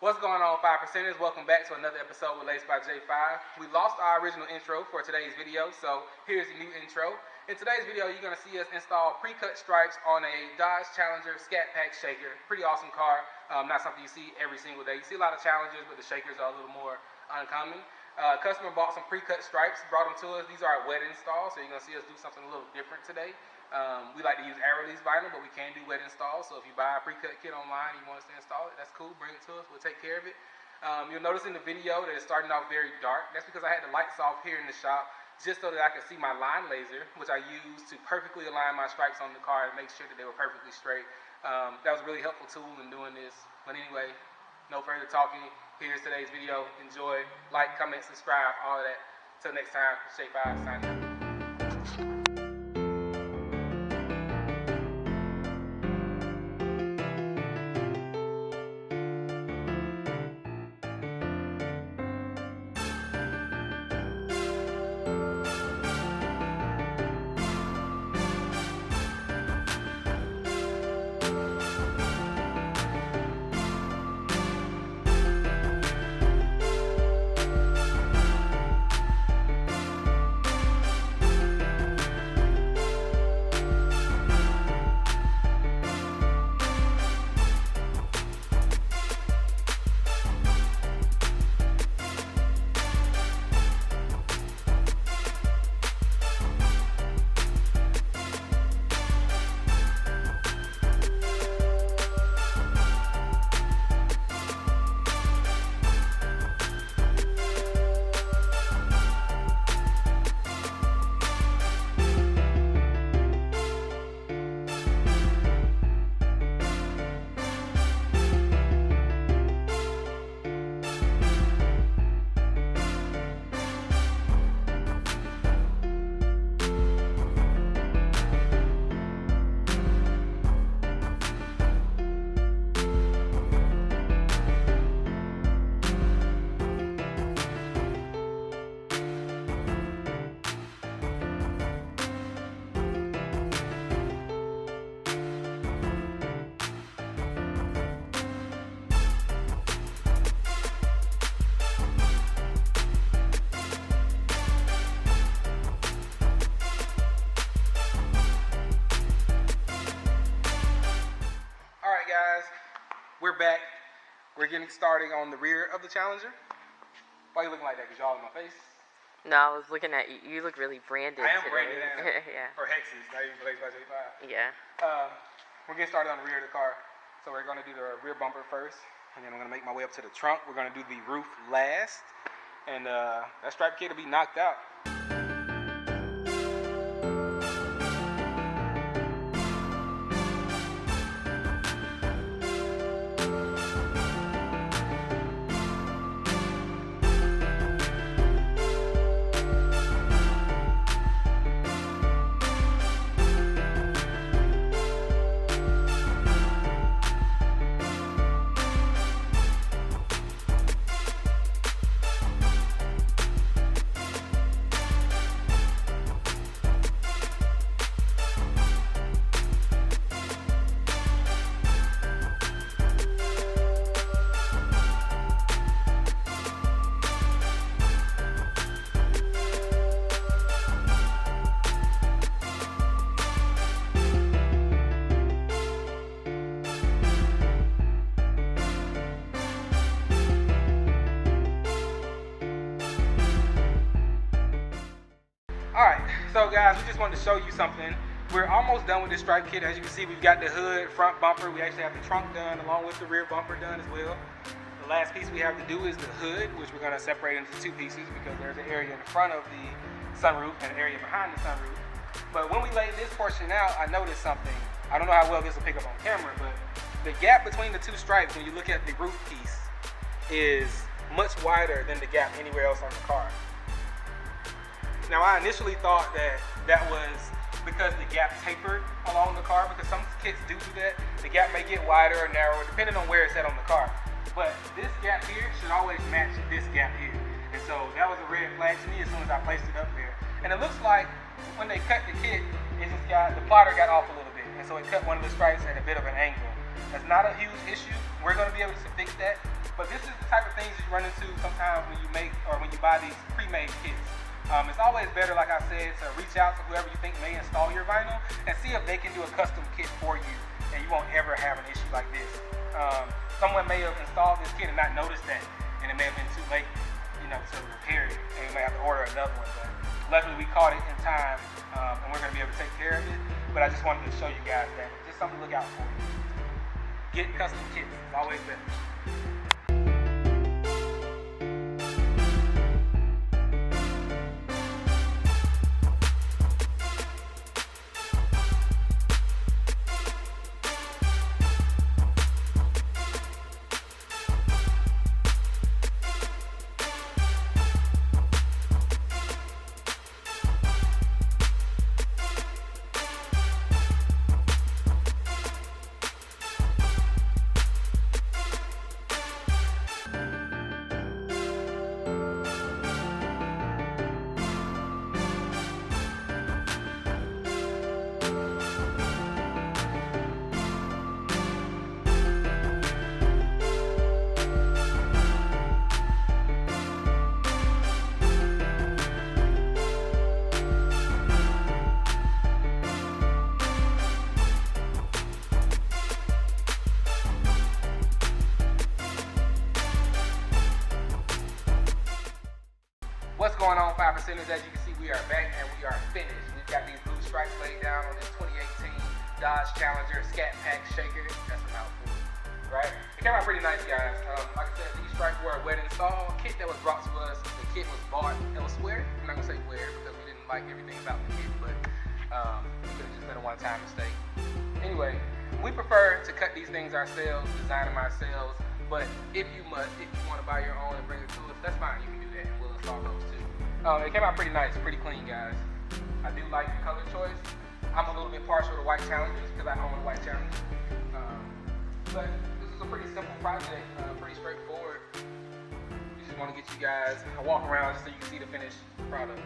What's going on, 5%ers? Welcome back to another episode with Lace by J5. We lost our original intro for today's video, so here's the new intro. In today's video, you're going to see us install pre-cut stripes on a Dodge Challenger Scat Pack shaker. Pretty awesome car. Not something you see every single day. You see a lot of Challengers, but the shakers are a little more uncommon. Customer bought some pre-cut stripes, brought them to us. These are our wet installs, so you're going to see us do something a little different today. We like to use air-release vinyl, but we can do wet installs. So if you buy a pre-cut kit online and you want us to install it, that's cool. Bring it to us. We'll take care of it. You'll notice in the video that it's starting off very dark. That's because I had the lights off here in the shop just so that I could see my line laser, which I use to perfectly align my stripes on the car and make sure that they were perfectly straight. That was a really helpful tool in doing this. But anyway, no further talking. Here's today's video. Enjoy. Like, comment, subscribe, all of that. Till next time, J5 signing out. We're back. We're getting started on the rear of the Challenger. Why are you looking like that? Because y'all in my face? No, I was looking at you. You look really branded. I am today. branded. Yeah. Or hexes. Not even Lace by J5. Yeah. We're getting started on the rear of the car. So we're going to do the rear bumper first. And then I'm going to make my way up to the trunk. We're going to do the roof last. And that stripe kit will be knocked out. Alright, so guys, we just wanted to show you something. We're almost done with this stripe kit. As you can see, we've got the hood, front bumper. We actually have the trunk done along with the rear bumper done as well. The last piece we have to do is the hood, which we're going to separate into two pieces because there's an area in front of the sunroof and an area behind the sunroof. But when we laid this portion out, I noticed something. I don't know how well this will pick up on camera, but the gap between the two stripes, when you look at the roof piece, is much wider than the gap anywhere else on the car. Now, I initially thought that was because the gap tapered along the car, because some kits do that. The gap may get wider or narrower depending on where it's at on the car. But this gap here should always match this gap here. And so that was a red flag to me as soon as I placed it up there. And it looks like when they cut the kit, it just got, the plotter got off a little bit, and so it cut one of the stripes at a bit of an angle. That's not a huge issue. We're going to be able to fix that. But this is the type of things you run into sometimes when you make or when you buy these pre-made kits. It's always better, like I said, to reach out to whoever you think may install your vinyl and see if they can do a custom kit for you, and you won't ever have an issue like this. Someone may have installed this kit and not noticed that, and it may have been too late, to repair it, and you may have to order another one. But luckily, we caught it in time, and we're going to be able to take care of it. But I just wanted to show you guys that just something to look out for. Get custom kits is always better. What's going on, 5%ers? As you can see, we are back and we are finished. We've got these blue stripes laid down on this 2018 Dodge Challenger Scat Pack Shaker. That's a mouthful, right? It came out pretty nice, guys. Like I said, these stripes were a wet install kit that was brought to us. The kit was bought elsewhere. I'm not gonna say where because we didn't like everything about the kit, but it could have just been a one-time mistake. Anyway, we prefer to cut these things ourselves, design them ourselves. But if you want to buy your own and bring it to us, that's fine. You can do that, and we'll install those too. It came out pretty nice, pretty clean, guys. I do like the color choice. I'm a little bit partial to white Challengers because I own a white Challenger. But this is a pretty simple project, pretty straightforward. We just want to get you guys a walk around just so you can see the finished product.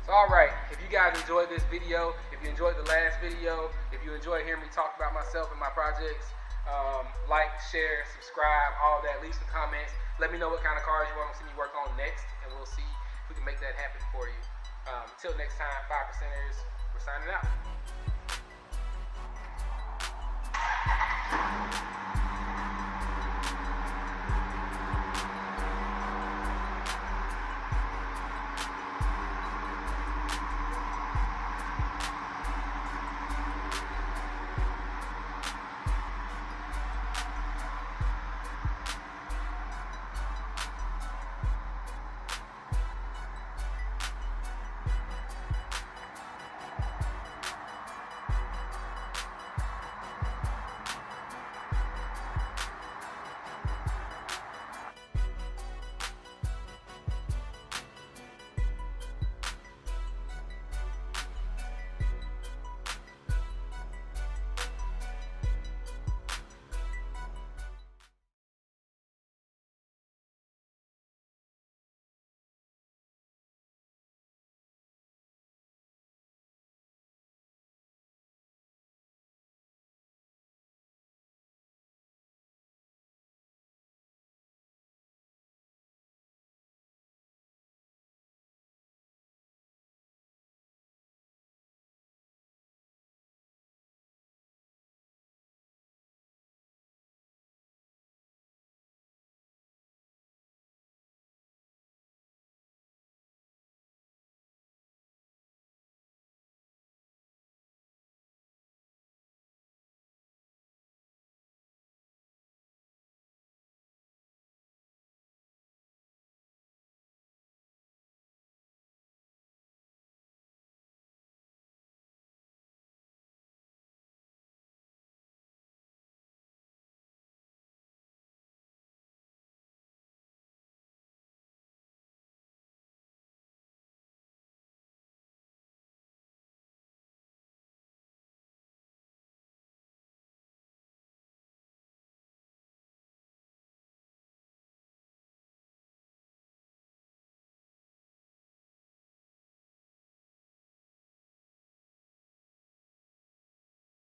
Alright, if you guys enjoyed this video, if you enjoyed the last video, if you enjoyed hearing me talk about myself and my projects, like, share, subscribe, all that, leave some comments. Let me know what kind of cars you want to see me work on next, and we'll see if we can make that happen for you. Until next time, 5%ers, we're signing out.